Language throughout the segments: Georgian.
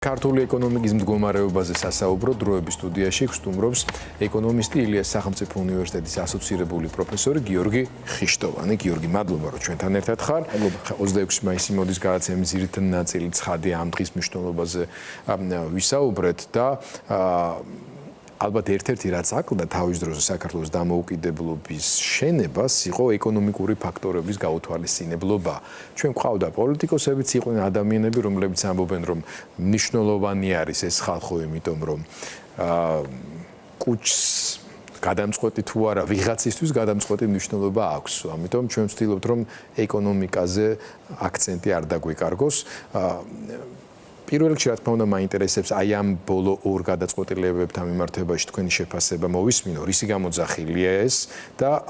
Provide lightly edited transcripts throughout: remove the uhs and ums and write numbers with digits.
ქართული ეკონომიკის მდგომარეობაზე სასაუბრო დროების სტუდიაში გსტუმრობს ეკონომისტი ილიას სახელმწიფო უნივერსიტეტის ასოცირებული პროფესორი გიორგი ხიშტოვანი. გიორგი, მადლობა რომ ჩვენთან ერთად ხარ. 26 მაისი მოდის გადაცემის ძირითადი ნაწილი ცხადია ამ დღის მნიშვნელობაზე ვისაუბრეთ და ალბათ ერთ-ერთი რაც აკლდა თავის დროზე საქართველოს დამოუკიდებლობის შენებას იყო ეკონომიკური ფაქტორების გაუთვალისწინებლობა. ჩვენ გვყავდა პოლიტიკოსებიც, იყვნენ ადამიანები, რომლებიც ამბობენ, რომ მნიშვნელოვანი არის ეს ხალხო, იმიტომ რომ კუჩს გადამწყვეტი თუ არა, ვიღაცისთვის გადამწყვეტი მნიშვნელობა აქვს. ამიტომ ჩვენ ვცდილობთ, რომ ეკონომიკაზე აქცენტი არ დაგვიკარგოს. პირველ რიგში, რა თქმა უნდა, მაინტერესებს აი ამ ბოლო ორ გადაწყვეტილებებთან მიმართებაში თქვენი შეფასება მოვისმინო, რისი გამოძახილია ეს და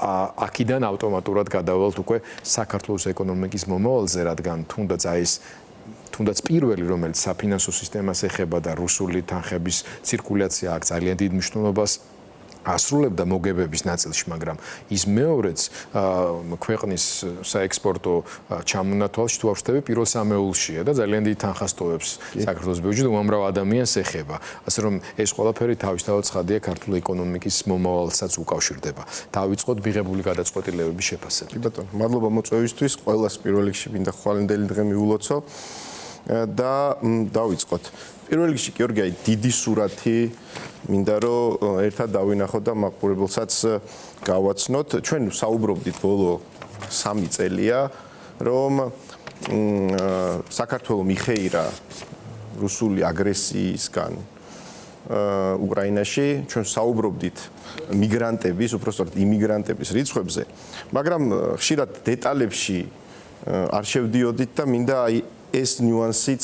აქედან ავტომატურად გადავალთ უკვე საქართველოს ეკონომიკის მომავალზე, რადგან თუნდაც პირველი, რომელიც საფინანსო სისტემას ეხება და რუსული თანხების ცირკულაცია აქ ძალიან დიდ მნიშვნელობას ასრულებდა მოგებების ნაწილში, მაგრამ ის მეორეც ქვეყნის საექსპორტო ჩამონათვალში თუ ავშთები პირველ სამეულშია და ძალიან დიდ თანხას ტოვებს საქართველოს ბიუჯეტი, უამრავ ადამიანს ეხება. ასე რომ ეს ყველაფერი თავისთავად ცხადია ქართული ეკონომიკის მომავალსაც უკავშირდება. დავიწყოთ მიღებული გადაწყვეტილებების შეფასებით. კი ბატონო, მადლობა მოწვევისთვის. ყველას პირველ რიგში მინდა ხვალინდელი დღე მიულოცო და დავიწყოთ. პირველ რიგში, გიორგი, დიდი სურათი მინდა რომ ერთად დავინახოთ და მაყურებელსაც გავაცნოთ. ჩვენ საუბრობდით ბოლო 3 წელია, რომ საქართველოს მიხეირა რუსული აგრესიისგან უკრაინაში. ჩვენ საუბრობდით მიგრანტების, უпростоრად იმიგრანტების რიცხვებზე, მაგრამ ხშირად დეტალებში არ შევდიოდით და მინდა ეს ნიუანსიც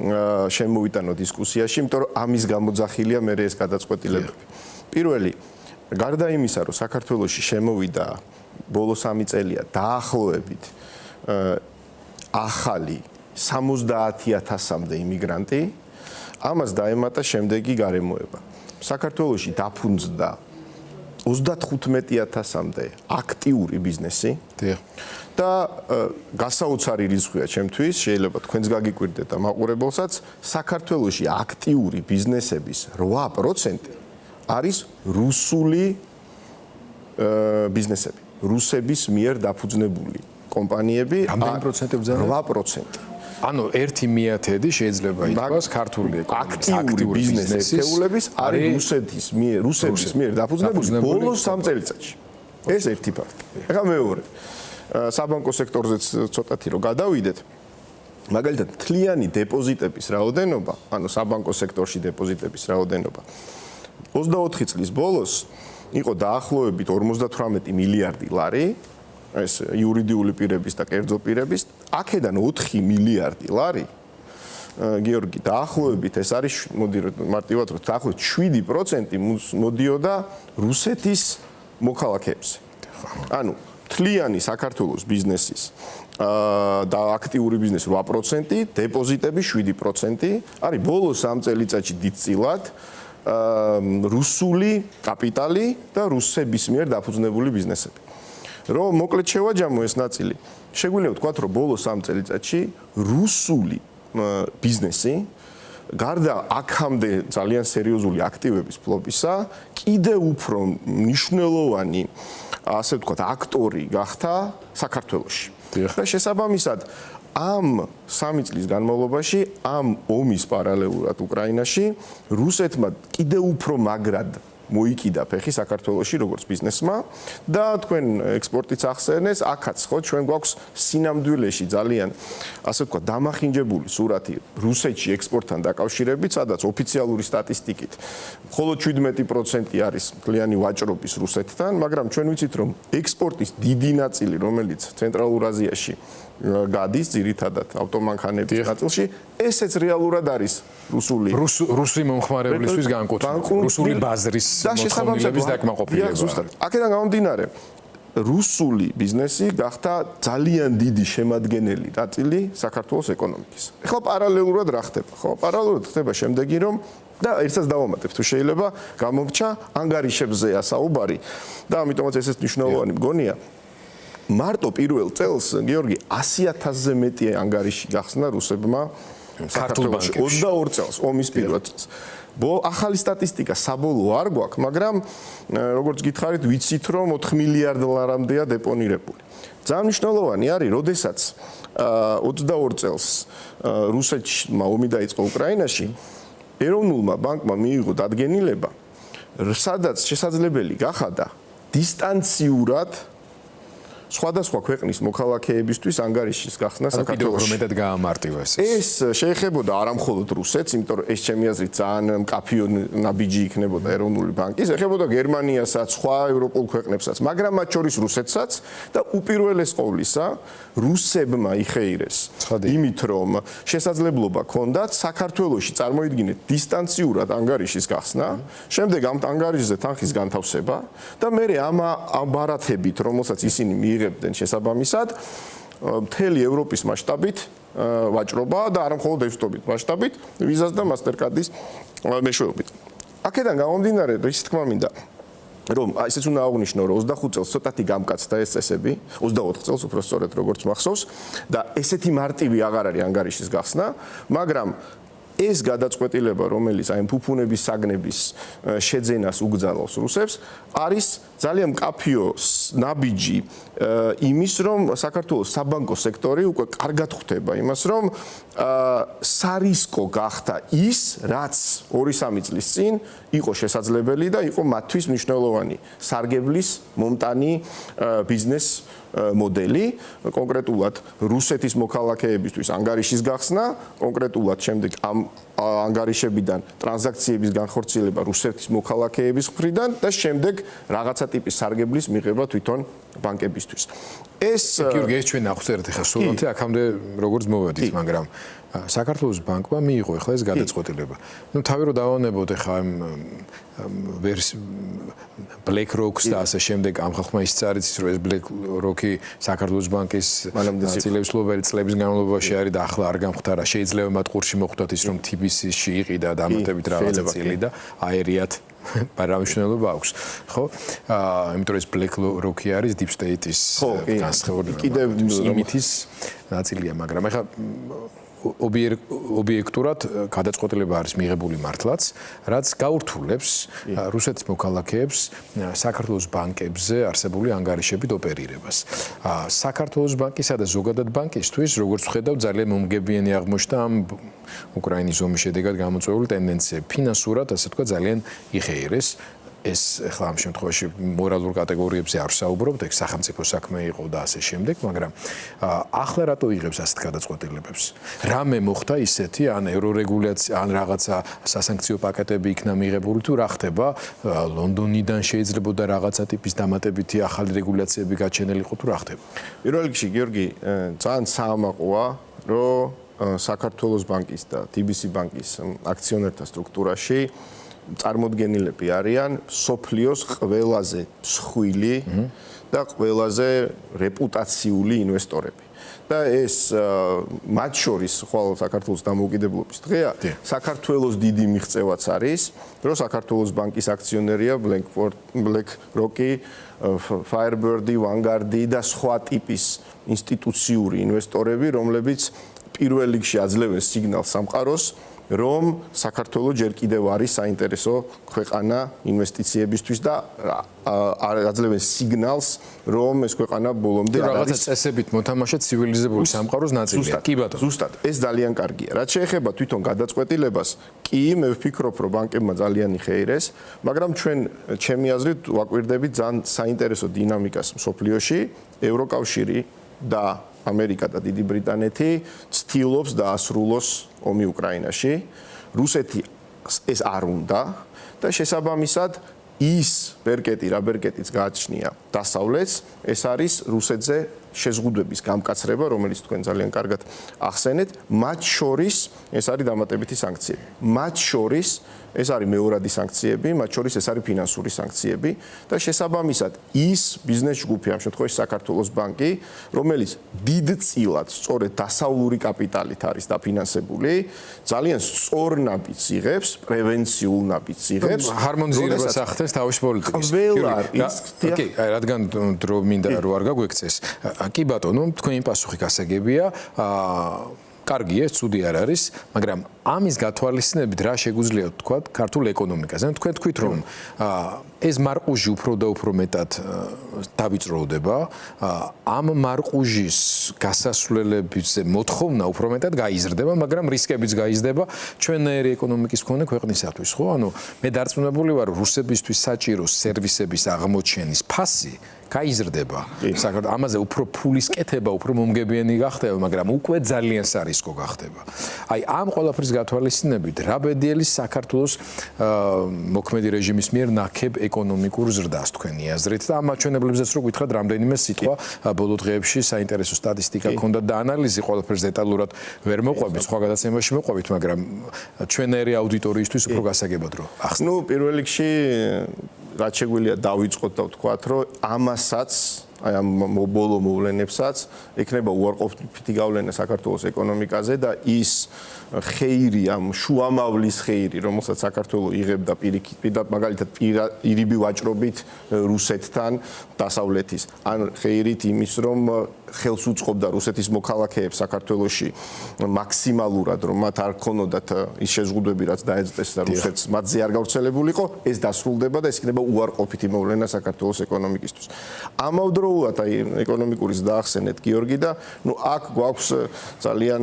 შემოვიტანო დისკუსიაში, იმიტომ რომ ამის გამოძახილია მე ეს გადაწყვეტილებები. პირველი, გარდა იმისა, რომ საქართველოში შემოვიდა ბოლო 3 წელია დაახლოებით ახალი 70,000-მდე იმიგრანტი, ამას დაემატა შემდეგი გარემოება. საქართველოში დაფუძნდა 35,000-მდე აქტიური ბიზნესი და გასაოცარი რიცხვია ჩემთვის, შეიძლება თქვენს გაგიკვირდეთ და მაყურებელსაც, საქართველოში აქტიური ბიზნესების 8% არის რუსული ბიზნესები, რუსების მიერ დაფუძნებული კომპანიები. რამდენი პროცენტი ბრძანა? 8%. ანუ 1/10 შეიძლება ითქვას ქართული აქტიური ბიზნესის ერთეულების არის რუსების მიერ დაფუძნებული ბოლო 3 წელიწადში. ეს ერთი ფაქტი. ეხლა მეორე. საბანკო სექტორზეც ცოტათი რომ გადავიდეთ, მაგალითად თლიანი დეპოზიტების რაოდენობა, ანუ საბანკო სექტორში დეპოზიტების რაოდენობა 24 წლის ბოლოს იყო დაახლოებით 58 მილიარდი ლარი, ეს იურიდიული პირების და კერძო პირების, აქედან 4 მილიარდი ლარი, გიორგი, დაახლოებით ეს არის, მოდი მარტივად რომ დაახლოებით 7% მოდიოდა რუსეთის მოქალაქეებზე. ანუ თლიანი საქართველოს ბიზნესის და აქტიური ბიზნესის 8%, დეპოზიტები 7%, არის ბოლო 3 წელიწადში დიდწილად რუსული კაპიტალი და რუსების მიერ დაფუძნებული ბიზნესები. რომ მოკლედ შევაჯამო ეს ნაწილი, შეგვიძლია ვთქვათ, რომ ბოლო 3 წელიწადში რუსული ბიზნესი გარდა აქამდე ძალიან სერიოზული აქტივების ფლობისა, კიდევ უფრო მნიშვნელოვანი, ასე ვთქვათ, აქტორი გახდა საქართველოში. და შესაბამისად, ამ 3 წლის განმავლობაში, ამ ომის პარალელურად უკრაინაში, რუსეთმა კიდევ უფრო მაგრად მოიკიდა ფეხი საქართველოში როგორც ბიზნესმა და თქვენ ექსპორტიც ახსენეს, აქაც ხო ჩვენ გვაქვს სინამდვილეში ძალიან, ასე ვთქვათ, დამახინჯებული სურათი რუსეთში ექსპორტთან დაკავშირებით, სადაც ოფიციალური სტატისტიკით მხოლოდ 17% არის მთლიანი ვაჭრობის რუსეთთან, მაგრამ ჩვენ ვიცით, რომ ექსპორტის დიდი ნაწილი, რომელიც ცენტრალურ აზიაში გადის ძირითადად ავტომანქანების ნაწილში, ესეც რეალურად არის რუსი მომხმარებლისთვის განკუთვნილი, რუსული ბაზრის მოთხოვნილების დაკმაყოფილება. ზუსტად. აქედან გამომდინარე, რუსული ბიზნესი გახდა ძალიან დიდი შემადგენელი ნაწილი საქართველოს ეკონომიკის. ეხლა პარალელურად რა ხდება? ხო, პარალელურად ხდება შემდეგი, რომ და ერთსაც დავამატებ, თუ შეიძლება გამომრჩა ანგარიშებზეა საუბარი და ამიტომაც ესეც მნიშვნელოვანი მგონია. მარტო პირველ წელს, გიორგი, 100,000-ზე მეტი ანგარიში გახსნა რუსებმა საქართველოში 22 წელს ომის პირველ წელს. ახალი სტატისტიკა საბოლოო არ გვაქვს, მაგრამ როგორც გითხარით, ვიცით რომ 4 მილიარდ ლარამდეა დეპონირებული. ძალიან მნიშვნელოვანი არის, როდესაც 22 წელს რუსეთმა ომი დაიწყო უკრაინაში, ეროვნულმა ბანკმა მიიღო დადგენილება, სადაც შესაძლებელი გახადა დისტანციურად სხვადასხვა ქვეყნის მოქალაქეებისთვის ანგარიშის გახსნა საქართველოში. მეტად გაამარტივეს. ეს შეეხებოდა არა მხოლოდ რუსეთს, იმიტომ რომ ეს ჩემი აზრით ძალიან მკაფიო ნაბიჯი იქნებოდა ეროვნული ბანკის, ეხებოდა გერმანიასაც, სხვა ევროპულ ქვეყნებსაც, მაგრამ მათ შორის რუსეთსაც და უპირველეს ყოვლისა რუსებმა იხეირეს იმით, რომ შესაძლებლობა ჰქონდათ საქართველოში წარმოიდგინეთ დისტანციურად ანგარიშის გახსნა, შემდეგ ამ ანგარიშზე თანხის განთავსება და მე ამ ბარათებით, რომელსაც ისინი მიიღებდნენ შესაბამისად, მთელი ევროპის მასშტაბით ვაჭრობა და არა მხოლოდ ევროპის მასშტაბით, ვიზას და მასტერკარდის მეშვეობით. აქედან გამომდინარე, რის თქმა მინდა, რომ ისიც უნდა აღვნიშნო, რომ 25 წელს ცოტათი გამკაცდა ეს წესები, 24 წელს უფრო სწორედ როგორც მახსოვს და ესეთი მარტივი აღარ არის ანგარიშის გახსნა, მაგრამ ეს გადაწყვეტილება, რომელიც აი ფუფუნების საგნების შეძენას უგზავნოს რუსებს, არის ძალიან მკაფიო ნაბიჯი იმის, რომ საქართველოს საბანკო სექტორი უკვე კარგად ხვდება იმას, რომ სარისკო გახდა ის, რაც 2-3 წლის წინ იყო შესაძლებელი და იყო მათთვის მნიშვნელოვანი სარგებლის მომტანი ბიზნეს მოდელი, კონკრეტულად რუსეთის მოქალაქეებისთვის ანგარიშის გახსნა, კონკრეტულად შემდეგ ამ ანგარიშებიდან ტრანზაქციების განხორციელება რუსეთის მოქალაქეების მხრიდან და შემდეგ რაღაცა ტიპის სარგებლის მიღება თვითონ ბანკებისთვის. ეს გიორგი, ეს ჩვენ ახსენეთ ახლა სულონთი აქამდე როგორც მოვედით, მაგრამ საქართველოს ბანკმა მიიღო ახლა ეს გადაწყვეტილება. თავი რომ დავანებოთ ახლა BlackRock-ს და ასე შემდეგ ამ ხალხმა ის წარიცის რომ ეს BlackRock-ი საქართველოს ბანკის ნაწილეულობელი წლების განმავლობაში არის და ახლა არ გამختარა. შეიძლება მათ ყურში მოხვდათ ის რომ TBC-ში იყიდა და ამათებით რაღაცა წილი და აერიათ პარავშნელობა აქვს. ხო? იმიტომ რომ ეს BlackRock-ი არის Deep State-ის განსხვავებული კიდევ იმითის ნაწილია, მაგრამ ახლა ობიექტურად გადაწყვეტილება არის მიღებული მართლაც, რაც გაურთულებს რუსეთის მოქალაქეებს საქართველოს ბანკებზე არსებული ანგარიშებით ოპერირებას. საქართველოს ბანკისა და ზოგადად ბანკისთვის, როგორც ვხედავ, ძალიან მომგებიანი აღმოჩნდა ამ უკრაინის ომის შედეგად გამოწვეული ტენდენციები. ფინანსურად, ასე თქვა, ძალიან იხეირეს. ეს ახლა ამ შემთხვევაში მორალურ კატეგორიებზე არ ვსაუბრობთ, ეგ სახელმწიფო საქმე იყო და ასე შემდეგ, მაგრამ ახლა რატო იღებს ასეთ გადაწყვეტილებებს? რამე მოხდა ისეთი, ან ევრორეგულაცია, ან რაღაცა სასანქციო პაკეტები იქნა მიღებული თუ რა ხდება? ლონდონიდან შეიძლება და რაღაცა ტიპის დამატებითი ახალი რეგულაციები გაჩენილიყო თუ რა ხდება? პირველ რიგში, გიორგი, ძალიან საამაყოა, რომ საქართველოს ბანკის და TBC ბანკის აქციონერთა სტრუქტურაში წარმოდგენილები არიან სოფლიოს ყველაზე მსხვილი და ყველაზე რეპუტაციული ინვესტორები. და ეს მათ შორის ხვალ საქართველოს დამოუკიდებლობის დღეა, საქართველოს დიდი მიღწევაც არის, რომ საქართველოს ბანკის აქციონერია BlackRock-ი, Firebird-ი, Vanguard-ი და სხვა ტიპის ინსტიტუციური ინვესტორები, რომლებიც პირველ რიგში აძლევენ სიგნალს სამყაროს, რომ საქართველოს ჯერ კიდევ არის საინტერესო ქვეყანა ინვესტიციებისთვის და აძლევენ სიგნალს, რომ ეს ქვეყანა ბოლომდე რაღაცა წესებით მოთამაშე ცივილიზებული სამყაროს ნაწილია. კი ბატონო. ზუსტად, ეს ძალიან კარგია. რაც შეეხება თვითონ გადაწყვეტილებას, კი, მე ვფიქრობ, რომ ბანკებმა ძალიან იხეირეს, მაგრამ ჩვენ ჩემი აზრით ვაკვირდებით ძალიან საინტერესო დინამიკას მსოფლიოში, ევროკავშირი და ამერიკა და დიდი ბრიტანეთი ცდილობს დაასრულოს ომი უკრაინაში. რუსეთი ეს არ უნდა და შესაბამისად ის ბერკეტი, რა ბერკეტიც გააჩნია დასავლეთს, ეს არის რუსეთზე შეზღუდვების გამკაცრება, რომელიც თქვენ ძალიან კარგად ახსენეთ, მათ შორის ეს არის დამატებითი სანქციები. მათ შორის ეს არის მეორადი სანქციები, მათ შორის ეს არის ფინანსური სანქციები და შესაბამისად ის ბიზნეს ჯგუფი, ამ შემთხვევაში საქართველოს ბანკი, რომელიც დიდწილად სწორედ დასავლური კაპიტალით არის დაფინანსებული, ძალიან სწორ ნაბიჯს იღებს, პრევენციულ ნაბიჯს იღებს. ჰარმონიზირებას ახდენს თავის პოლიტიკის. კი, რადგან დრო მინდა რომ არ გაგვექცეს. კი ბატონო, თქვენი პასუხი გასაგებია. კარგია, ცუდი არ არის, მაგრამ ამის გათვალისწინებით რა შეგვიძლია თქვა ქართულ ეკონომიკაზე. თქვენ თქვით რომ ეს მარყუჟი უფრო და უფრო მეტად დავიწროვდება, ამ მარყუჟის გასასვლელებზე მოთხოვნა უფრო მეტად გაიზრდება, მაგრამ რისკებიც გაიზრდება ჩვენნაირი ეკონომიკის მქონე ქვეყნისათვის, ხო? ანუ მე დარწმუნებული ვარ, რუსებისთვის საჭირო სერვისების აღმოჩენის ფასი გაიზრდება. საქართველოს ამაზე უფრო ფულის კეთება, უფრო მომგებიანი გახდება, მაგრამ უკვე ძალიან სარისკო გახდება. აი ამ ყველაფრის გათვალისწინებით, რა ბედიელი საქართველოს მოქმედი რეჟიმის მიერ ნაკებ ეკონომიკურ ზრდას თქვენი აზრით და ამ მაჩვენებლებზეც რო გითხრათ რამდენიმე სიტყვა ბოლო დღეებში საინტერესო სტატისტიკა ქონდა და ანალიზი ყველაფერს დეტალურად ვერ მოყვებით, სხვა გადაცემაში მოყვებით, მაგრამ ჩვენერი აუდიტორიისთვის უფრო გასაგებად რო ახსნით. ნუ პირველ რიგში რაც შეგვიძლია დავიწყოთ და ვთქვათ, რომ ამასაც, აი ამ ბოლო მოვლენებსაც ექნება უარყოფითი გავლენა საქართველოს ეკონომიკაზე და ის ხეირი, ამ შუამავლის ხეირი, რომელსაც საქართველოს იღებდა პირიქით, მაგალითად ირიბი ვაჭრობით რუსეთთან დასავლეთის, ან ხეირით იმის, რომ ხელს უწყობდა რუსეთის მოქალაქეებს საქართველოში მაქსიმალურად, რომ მათ არ ქონოდათ ის შეზღუდვები, რაც დაეწეს და რუსეთს მათზე არ გავრცელებულიყო, ეს დასრულდება და ეს იქნება უარყოფითი მოვლენა საქართველოს ეკონომიკისთვის. ამავდროულად აი ეკონომიკური დაახსენეთ გიორგი და ნუ აქ გვაქვს ძალიან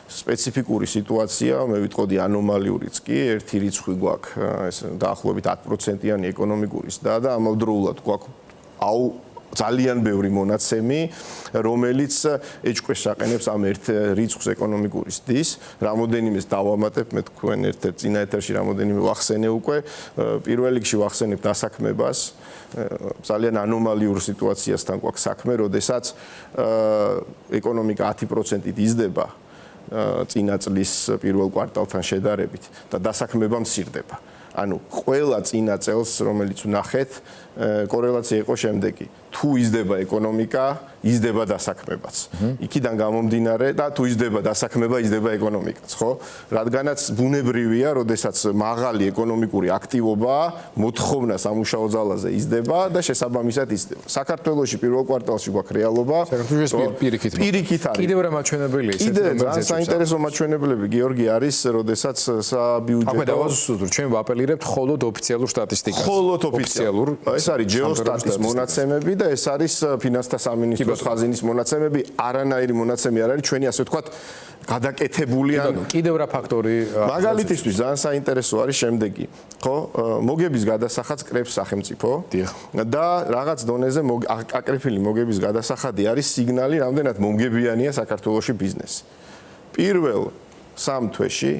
სპეციფიკური სიტუაცია, მე ვიტყოდი ანომალიურიც კი, ერთი რიცხვი გვაქვს ეს დაახლოებით 10%-იანი ეკონომიკური ზრდა და ამავდროულად გვაქვს ძალიან ბევრი მონაცემი, რომელიც ეჭვქვეშ აყენებს ამ ერთ რიცხვს ეკონომიკური ზრდის. რამოდენიმეს დავამატებ, მე თქვენ ერთ-ერთ წინა ეთერში რამოდენიმე ვახსენე უკვე. პირველ რიგში ვახსენებ დასაქმებას. ძალიან ანომალიურ სიტუაციასთან გვაქვს საქმე, როდესაც ეკონომიკა 10%-ით იზრდება წინა წლის პირველ კვარტალთან შედარებით და დასაქმება მცირდება. ანუ ყველა წინა წელს, რომელიც ვნახეთ, კორელაცია იყო შემდეგი. თუ იზრდება ეკონომიკა, იზრდება დასაქმებაც. იქიდან გამომდინარე და თუ იზრდება დასაქმება, იზრდება ეკონომიკაც, ხო? რადგანაც ბუნებრივია, როდესაც მაღალი ეკონომიკური აქტივობა, მოთხოვნა სამუშაო ძალაზე იზრდება და შესაბამისად იზრდება. საქართველოში პირველ კვარტალში გვაქვს რეალობა. საქართველოს პირიქით არის. კიდევ რა მაჩვენებელია ეს? კიდევ ძალიან საინტერესო მაჩვენებლები, გიორგი, არის, როდესაც საბიუჯეტო. აქვე დავასუსტოთ, ჩვენ ვაპელირებთ მხოლოდ ოფიციალურ სტატისტიკას. მხოლოდ ოფიციალურ. ეს არის ჯეოსტატის მონაცემები და ეს არის ფინანსთა სამინისტროს ხაზინის მონაცემები, არანაირი მონაცემი არ არის ჩვენი ასე ვთქვათ გადაკეთებული ან კიდევ რა ფაქტორი მაგალითისთვის ძალიან საინტერესო არის შემდეგი, ხო? მოგების გადასახადს კრებს სახელმწიფო და რაღაც დონეზე აკრეფილი მოგების გადასახადი არის სიგნალი, რამდენად მომგებიანია საქართველოში ბიზნესი. პირველ 3 თვეში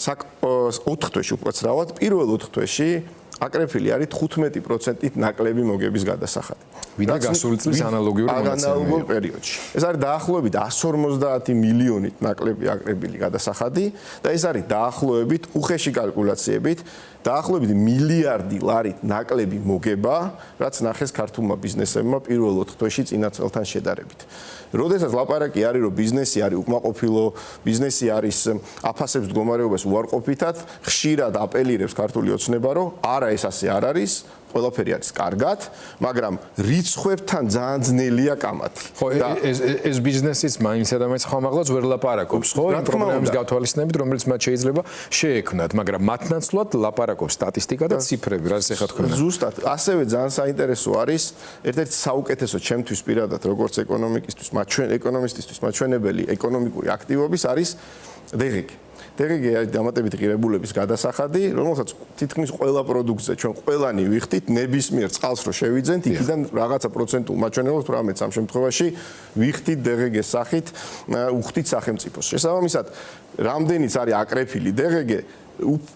4 თვეში უпроცრავად, პირველ 4 თვეში აკრეფილი არის 15%-ით ნაკლები მოგების გადასახადი. ვიდრე გასული წლის ანალოგიური პერიოდში. ეს არის დაახლოებით 150 მილიონით ნაკლები აკრეფილი გადასახადი და ეს არის დაახლოებით უხეში კალკულაციებით დაახლოებით მილიარდი ლარით ნაკლები მოგება, რაც ნახეს ქართულმა ბიზნესებმა პირველ 4 თვეში წინა წელთან შედარებით. როდესაც ლაპარაკი არის, რომ ბიზნესი არის უკმაყოფილო, ბიზნესი არის აფასებს მდგომარეობას უარყოფითად, ხშირად აპელირებს ქართული ოცნება, რომ არა ეს ასე არ არის, ყველაფერი არის კარგად, მაგრამ რიცხვებთან ძალიან ძნელია კამათი. ხო, ეს ბიზნესიც მაინც და მაინც ხმამაღლაც ვერ ლაპარაკობს, ხო? იმ პრობლემის გათვალისწინებით, რომელიც მათ შეიძლება შეექმნათ, მაგრამ მათ ნაცვლად ლაპარაკობს სტატისტიკა და ციფრები, რაც ეხლა თქვენ. ზუსტად, ასევე ძალიან საინტერესო არის, ერთ-ერთი საუკეთესო ჩემთვის პირადად, როგორც ეკონომიკისტვის, ეკონომისტისთვის მაჩვენებელი ეკონომიკური აქტივობის არის დეგეგი. დეგეგი არის დამატებითი ღირებულების გადასახადი, რომელსაც თითქმის ყველა პროდუქტზე ჩვენ ყველანი ვიხდით, ნებისმიერ წყალს რო შევიძენთ, იქიდან რაღაცა პროცენტულ მაჩვენებლებს რამეც ამ შემთხვევაში ვიხდით დეგეგეს სახით, უხდით სახელმწიფოს. შესაბამისად, რამდენიც არის აკრეფილი დეგეგე,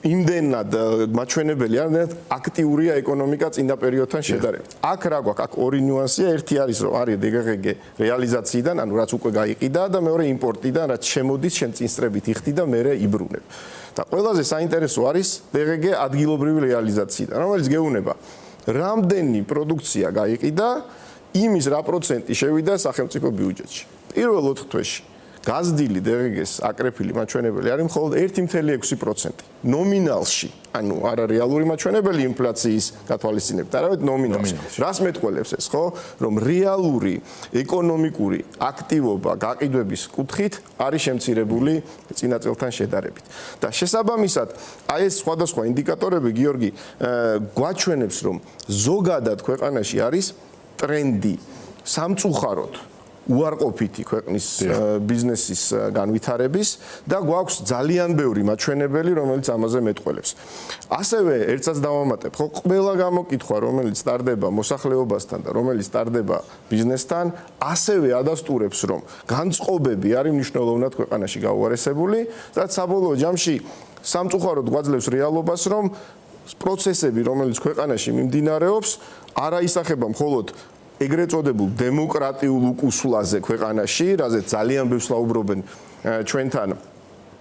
იმდენად მაჩვენებელი არის აქტიურია ეკონომიკა წინა პერიოდთან შედარებით. აქ რა გვაქვს? აქ ორი ნიუანსია, ერთი არის რომ არის დეგეგე რეალიზაციიდან, ანუ რაც უკვე გაიყიდა და მეორე იმპორტიდან, რაც შემოდის შენ წინსწრებით იხდი და მერე იბრუნებ. და ყველაზე საინტერესო არის დეგეგე ადგილობრივი რეალიზაციიდან, რომელიც გეუბნება, რამდენი პროდუქცია გაიყიდა, იმის რა პროცენტი შევიდა სახელმწიფო ბიუჯეტში. პირველ 4 თვეში გაზრდილი DGG-ს აკრეფილი მაჩვენებელი არის მხოლოდ 1.6%. ნომინალში, ანუ არა რეალური მაჩვენებელი ინფლაციის გათვალისწინებით, არამედ ნომინალში. რას მეტყველებს ეს, ხო? რომ რეალური ეკონომიკური აქტივობა გაყიდვების კუთხით არის შემცირებული წინა წელთან შედარებით. და შესაბამისად, აი ეს სხვადასხვა ინდიკატორები, გიორგი, გვაჩვენებს, რომ ზოგადად ქვეყანაში არის ტრენდი სამწუხაროდ უარყოფითი ქვეყნის ბიზნესის განვითარების და გვაქვს ძალიან ბევრი მაჩვენებელი, რომელიც ამაზე მეტყველებს. ასევე ერთსაც დავამატებ, ხო, ყველა გამოკითხვა, რომელიც სტარდება მოსახლეობასთან და რომელიც სტარდება ბიზნესთან, ასევე ადასტურებს, რომ განწყობები არის მნიშვნელოვნად ქვეყანაში გაუარესებული და საბოლოო ჯამში სამწუხაროდ გვაძლევს რეალობას, რომ პროცესები, რომელიც ქვეყანაში მიმდინარეობს, არ აისახება მხოლოდ ეგრეთ წოდებულ დემოკრატიულ უკუსვლაზე ქვეყანაში, რაზეც ძალიან ბევრს საუბრობენ ჩვენთან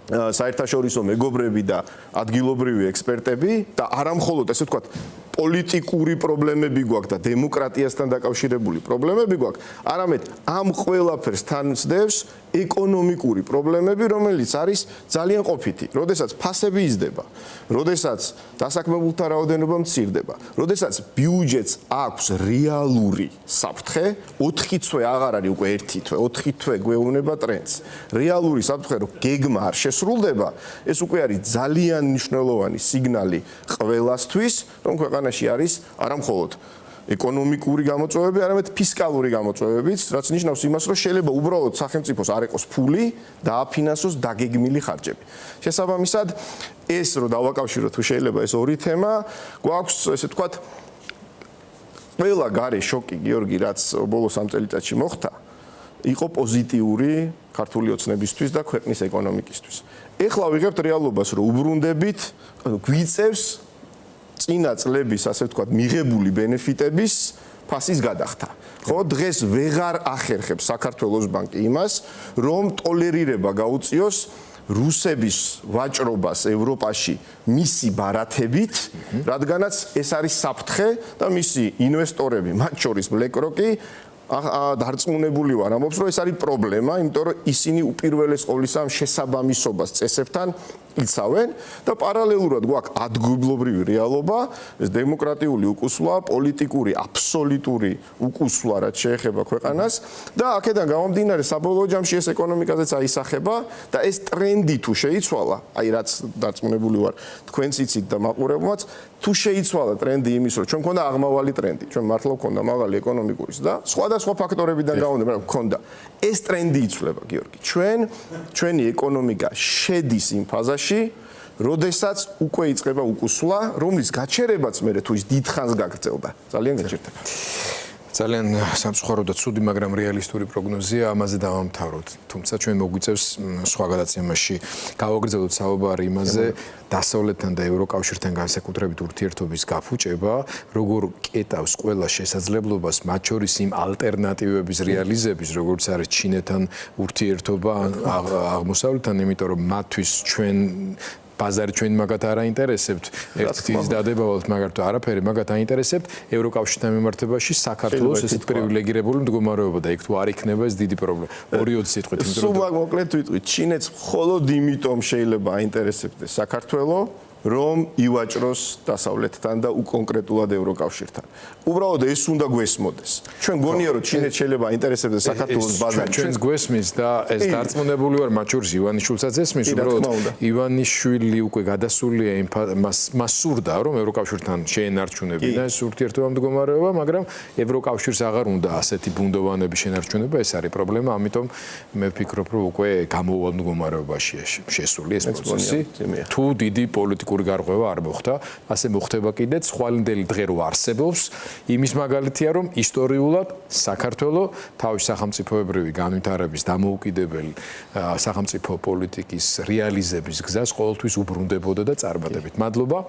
საერთაშორისო მეგობრები და ადგილობრივი ექსპერტები და არა მხოლოდ ესე ვთქვათ პოლიტიკური პრობლემები გვაქვს და დემოკრატიასთან დაკავშირებული პრობლემები გვაქვს, არამედ ამ ყველაფერს თან სდევს ეკონომიკური პრობლემები, რომელიც არის ძალიან ყოფითი. როდესაც ფასები იზრდება, როდესაც დასაქმებულთა რაოდენობა მცირდება, როდესაც ბიუჯეტს აქვს რეალური საფრთხე, 4 თვე აღარ არის უკვე 1 თვე, 4 თვე გვეუბნება ტრენდს. რეალური საფრთხე, რომ გეგმა არ შესრულდება, ეს უკვე არის ძალიან მნიშვნელოვანი სიგნალი ყველასთვის, რომ ქვეყანაში არის არა მხოლოდ ეკონომიკური გამოწვევები, არამედ ფისკალური გამოწვევებიც, რაც ნიშნავს იმას, რომ შეიძლება უბრალოდ სახელმწიფოს არ ეყოს ფული და აფინანსოს დაგეგმილი ხარჯები. შესაბამისად, ეს რო დავაკავშიროთ, თუ შეიძლება ეს ორი თემა, გვაქვს ესე ვთქვათ ყველა გარე შოკი, გიორგი, რაც ბოლო 3 წელიწადში მოხდა, იყო პოზიტიური ქართული ოცნებისთვის და ქვეყნის ეკონომიკისთვის. ეხლა ვიღებთ რეალობას, რომ უბრუნდებით, გვიწევს წინა წლების, ასე ვთქვათ, მიღებული ბენეფიტების ფასის გადახდა. ხო, დღეს ვეღარ ახერხებს საქართველოს ბანკი იმას, რომ ტოლერირება გაუწიოს რუსების ვაჭრობას ევროპაში მისი ბარათებით, რადგანაც ეს არის საფრთხე და მისი ინვესტორები, მათ შორის BlackRock-ი დარწმუნებული ვარ ამბობს, რომ ეს არის პრობლემა, იმიტომ რომ ისინი უპირველეს ყოვლისა შესაბამისობას წესებთან იცავენ და პარალელურად გვაქვს ადგილობრივი რეალობა, ეს დემოკრატიული უკუსვლა, პოლიტიკური აბსოლუტური უკუსვლა, რაც შეეხება ქვეყანას და აქედან გამომდინარე საბოლოო ჯამში ეს ეკონომიკაზეც აისახება და ეს ტრენდი თუ შეიცვალა, აი რაც დარწმუნებული ვარ, თქვენც იცით და მაყურებელმაც, თუ შეიცვალა ტრენდი იმის, რომ ჩვენ მქონდა აღმავალი ტრენდი, ჩვენ მართლა მქონდა მაღალი ეკონომიკური და სხვადასხვა ფაქტორებიდან გამომდინარე, მაგრამ მქონდა ეს ტრენდი იცვლება, გიორგი. ჩვენი ეკონომიკა შედის იმ ფაზაში, როდესაც უკვე იწყება უკუსვლა, რომლის გაჩერებაც მე თუ ის დიდხანს გაგრძელდა. ძალიან გაჭირდება. ძალიან სამწუხარო და ცუდი, მაგრამ რეალისტური პროგნოზია, ამაზე დავამთავროთ. თუმცა ჩვენ მოგვიწევს სხვა გადაცემაში გავაგრძელოთ საუბარი იმაზე, დასავლეთთან და ევროკავშირთან განსაკუთრებით ურთიერთობის გაფუჭება, როგორ კეტავს ყველა შესაძლებლობას, მათ შორის იმ ალტერნატივების რეალიზების, როგორც არის ჩინეთთან ურთიერთობა აღმოსავლეთთან, იმიტომ რომ მათთვის ჩვენ ბაზარი ჩვენ მაგათ არ აინტერესებთ, ერთის დადებავთ, მაგრამ თუ არაფერი მაგათ აინტერესებთ, ევროკავშირთან მიმართებაში საქართველოს ესეთ პრივილეგირებული მდგომარეობა და იქ თუ არ იქნება ეს დიდი პრობლემა. 2-20 სიტყვით იმ დროს. სულ მოკლედ ვიტყვით, ჩინეთს მხოლოდ იმიტომ შეიძლება აინტერესებდეს საქართველოს, რომ ივაჭროს დასავლეთთან და უკონკრეტულად ევროკავშირთან. უბრალოდ ეს უნდა გვესმოდეს. ჩვენ გონია რომ ჩინეთს შეიძლება აინტერესებდეს საქართველოს ბაზარი. ჩვენს გვესმის და ეს დარწმუნებული ვარ, მათ შორის ივანიშვილსაც ესმის, უბრალოდ ივანიშვილი უკვე გადასულია მას სურდა რომ ევროკავშირთან შეენარჩუნებინა ეს ურთიერთობა მდგომარეობა, მაგრამ ევროკავშირს აღარ უნდა ასეთი ბუნდოვანების შენარჩუნება, ეს არის პრობლემა, ამიტომ მე ვფიქრობ რომ უკვე გამოუვალ მდგომარეობაშია შესული ეს პროცესი. თუ დიდი პოლიტიკური გარღვევა არ მოხდა, ასე მოხდება კიდეც ხვალინდელი დღე რო არსებობს, იმის მაგალითია რომ ისტორიულად საქართველოს თავის სახელმწიფოებრივი განვითარების დამოუკიდებელი სახელმწიფო პოლიტიკის რეალიზების გზას ყოველთვის უბრუნდებოდა და წარმატებით. მადლობა.